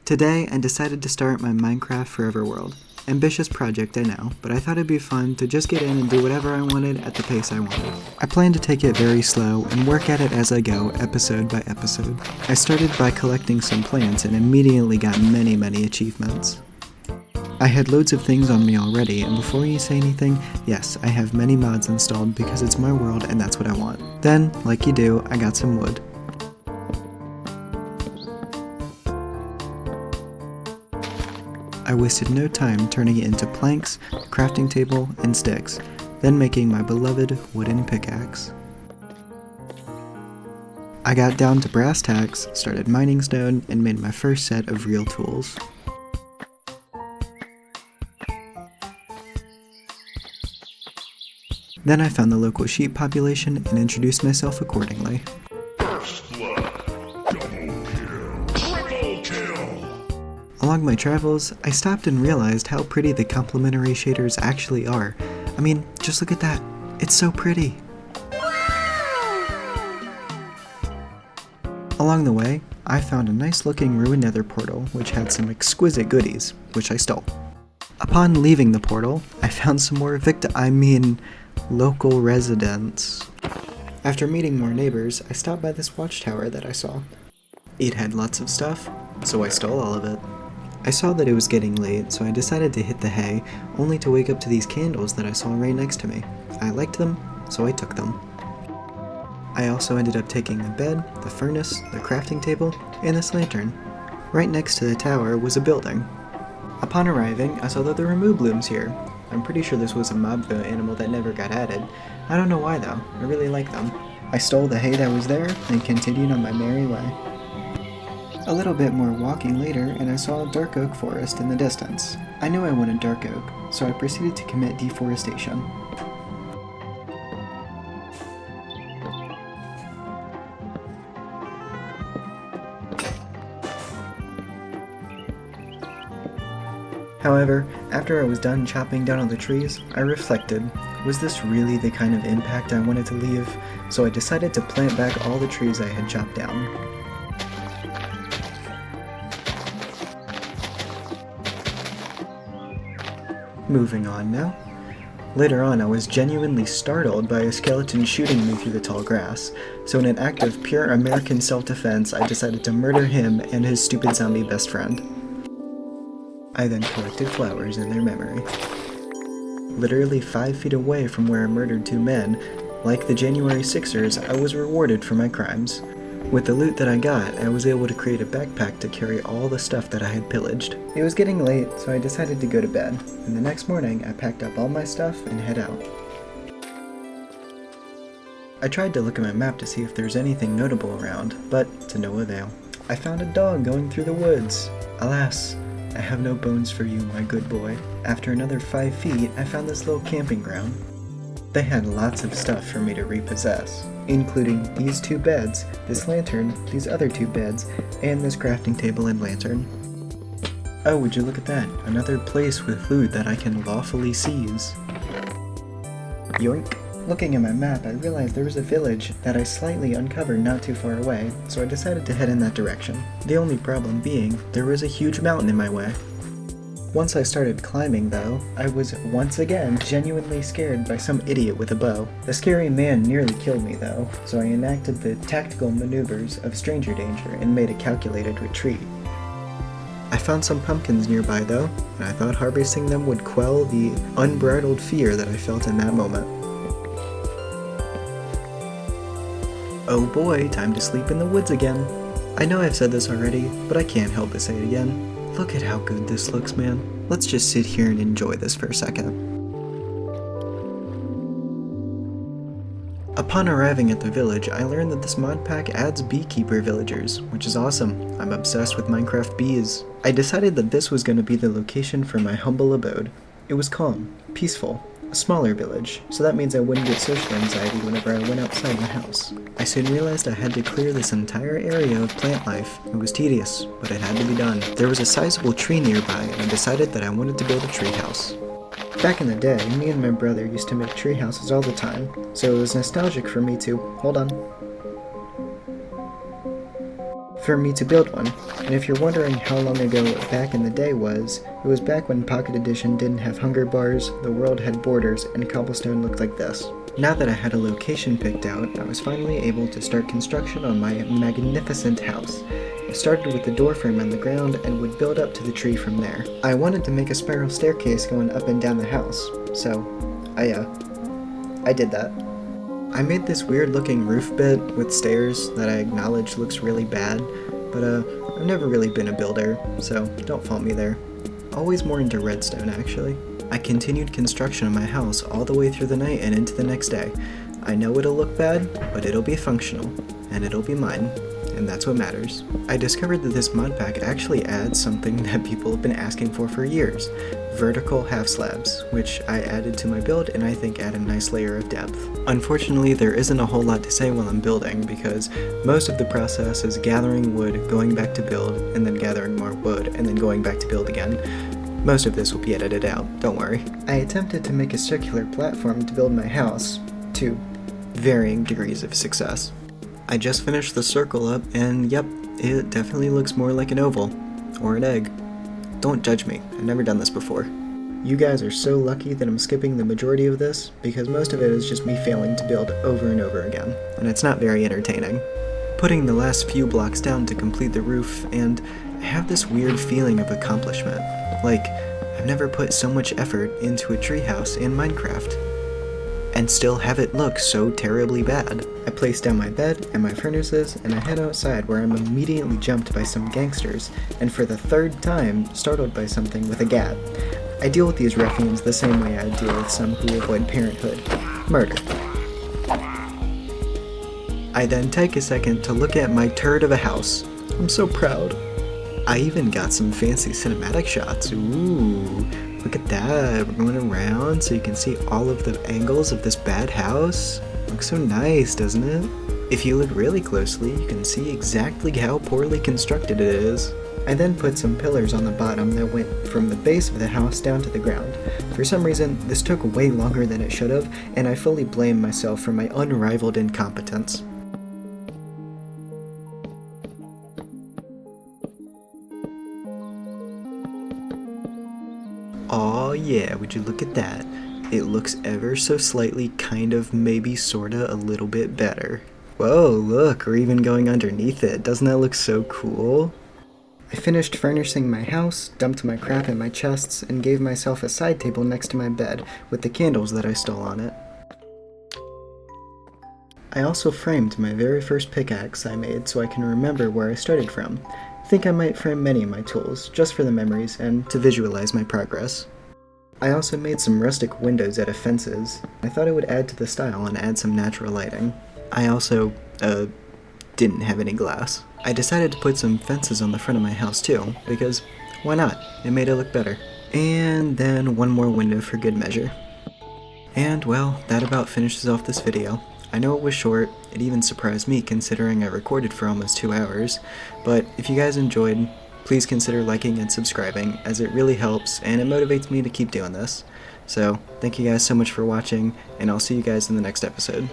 Today, I decided to start my Minecraft Forever world. Ambitious project, I know, but I thought it'd be fun to just get in and do whatever I wanted at the pace I wanted. I plan to take it very slow and work at it as I go, episode by episode. I started by collecting some plants and immediately got many achievements. I had loads of things on me already, and before you say anything, yes, I have many mods installed because it's my world and that's what I want. Then, like you do, I got some wood. I wasted no time turning it into planks, crafting table, and sticks, then making my beloved wooden pickaxe. I got down to brass tacks, started mining stone, and made my first set of real tools. Then I found the local sheep population and introduced myself accordingly. First blood. Double kill. Triple kill. Along my travels, I stopped and realized how pretty the complementary shaders actually are. I mean, just look at that. It's so pretty. Along the way, I found a nice looking ruined nether portal which had some exquisite goodies, which I stole. Upon leaving the portal, I found some more local residents. After meeting more neighbors, I stopped by this watchtower that I saw. It had lots of stuff, so I stole all of it. I saw that it was getting late, so I decided to hit the hay, only to wake up to these candles that I saw right next to me. I liked them, so I took them. I also ended up taking the bed, the furnace, the crafting table, and this lantern. Right next to the tower was a building. Upon arriving, I saw that there were moo blooms here. I'm pretty sure this was a mob animal that never got added. I don't know why though, I really like them. I stole the hay that was there and continued on my merry way. A little bit more walking later and I saw a dark oak forest in the distance. I knew I wanted dark oak, so I proceeded to commit deforestation. However, after I was done chopping down all the trees, I reflected, was this really the kind of impact I wanted to leave? So I decided to plant back all the trees I had chopped down. Moving on now. Later on, I was genuinely startled by a skeleton shooting me through the tall grass, so in an act of pure American self-defense, I decided to murder him and his stupid zombie best friend. I then collected flowers in their memory. Literally 5 feet away from where I murdered 2 men, like the January Sixers, I was rewarded for my crimes. With the loot that I got, I was able to create a backpack to carry all the stuff that I had pillaged. It was getting late, so I decided to go to bed, and the next morning I packed up all my stuff and head out. I tried to look at my map to see if there's anything notable around, but to no avail. I found a dog going through the woods. Alas, I have no bones for you, my good boy. After another 5 feet, I found this little camping ground. They had lots of stuff for me to repossess, including these 2 beds, this lantern, these other 2 beds, and this crafting table and lantern. Oh, would you look at that, another place with loot that I can lawfully seize. Yoink. Looking at my map, I realized there was a village that I slightly uncovered not too far away, so I decided to head in that direction. The only problem being, there was a huge mountain in my way. Once I started climbing though, I was once again genuinely scared by some idiot with a bow. The scary man nearly killed me though, so I enacted the tactical maneuvers of stranger danger and made a calculated retreat. I found some pumpkins nearby though, and I thought harvesting them would quell the unbridled fear that I felt in that moment. Oh boy, time to sleep in the woods again. I know I've said this already, but I can't help but say it again. Look at how good this looks, man. Let's just sit here and enjoy this for a second. Upon arriving at the village, I learned that this mod pack adds beekeeper villagers, which is awesome. I'm obsessed with Minecraft bees. I decided that this was going to be the location for my humble abode. It was calm, peaceful, a smaller village, so that means I wouldn't get social anxiety whenever I went outside my house. I soon realized I had to clear this entire area of plant life. It was tedious, but it had to be done. There was a sizable tree nearby, and I decided that I wanted to build a treehouse. Back in the day, me and my brother used to make tree houses all the time, so it was nostalgic for me to... Hold on. for me to build one. And if you're wondering how long ago back in the day was, it was back when Pocket Edition didn't have hunger bars, the world had borders, and cobblestone looked like this. Now that I had a location picked out, I was finally able to start construction on my magnificent house. I started with the door frame on the ground and would build up to the tree from there. I wanted to make a spiral staircase going up and down the house, so I did that. I made this weird looking roof bit with stairs that I acknowledge looks really bad, but I've never really been a builder, so don't fault me there. Always more into redstone actually. I continued construction of my house all the way through the night and into the next day. I know it'll look bad, but it'll be functional, and it'll be mine, and that's what matters. I discovered that this mod pack actually adds something that people have been asking for years, vertical half slabs, which I added to my build and I think add a nice layer of depth. Unfortunately, there isn't a whole lot to say while I'm building because most of the process is gathering wood, going back to build, and then gathering more wood, and then going back to build again. Most of this will be edited out, don't worry. I attempted to make a circular platform to build my house, to varying degrees of success. I just finished the circle up, and yep, it definitely looks more like an oval, or an egg. Don't judge me, I've never done this before. You guys are so lucky that I'm skipping the majority of this, because most of it is just me failing to build over and over again, and it's not very entertaining. Putting the last few blocks down to complete the roof, and I have this weird feeling of accomplishment. Like, I've never put so much effort into a treehouse in Minecraft, and still have it look so terribly bad. I place down my bed and my furnaces, and I head outside where I'm immediately jumped by some gangsters, and for the third time, startled by something with a gat. I deal with these ruffians the same way I deal with some who avoid parenthood. Murder. I then take a second to look at my turd of a house. I'm so proud. I even got some fancy cinematic shots. Ooh, look at that. We're going around so you can see all of the angles of this bad house. Looks so nice, doesn't it? If you look really closely, you can see exactly how poorly constructed it is. I then put some pillars on the bottom that went from the base of the house down to the ground. For some reason, this took way longer than it should have, and I fully blame myself for my unrivaled incompetence. Aw yeah, would you look at that? It looks ever so slightly, kind of, maybe, sorta, a little bit better. Whoa, look, we're even going underneath it. Doesn't that look so cool? I finished furnishing my house, dumped my crap in my chests, and gave myself a side table next to my bed, with the candles that I stole on it. I also framed my very first pickaxe I made so I can remember where I started from. I think I might frame many of my tools, just for the memories and to visualize my progress. I also made some rustic windows out of fences. I thought it would add to the style and add some natural lighting. I also, didn't have any glass. I decided to put some fences on the front of my house too, because why not? It made it look better. And then one more window for good measure. And well, that about finishes off this video. I know it was short, it even surprised me considering I recorded for almost 2 hours, but if you guys enjoyed, please consider liking and subscribing, as it really helps and it motivates me to keep doing this. So, thank you guys so much for watching, and I'll see you guys in the next episode.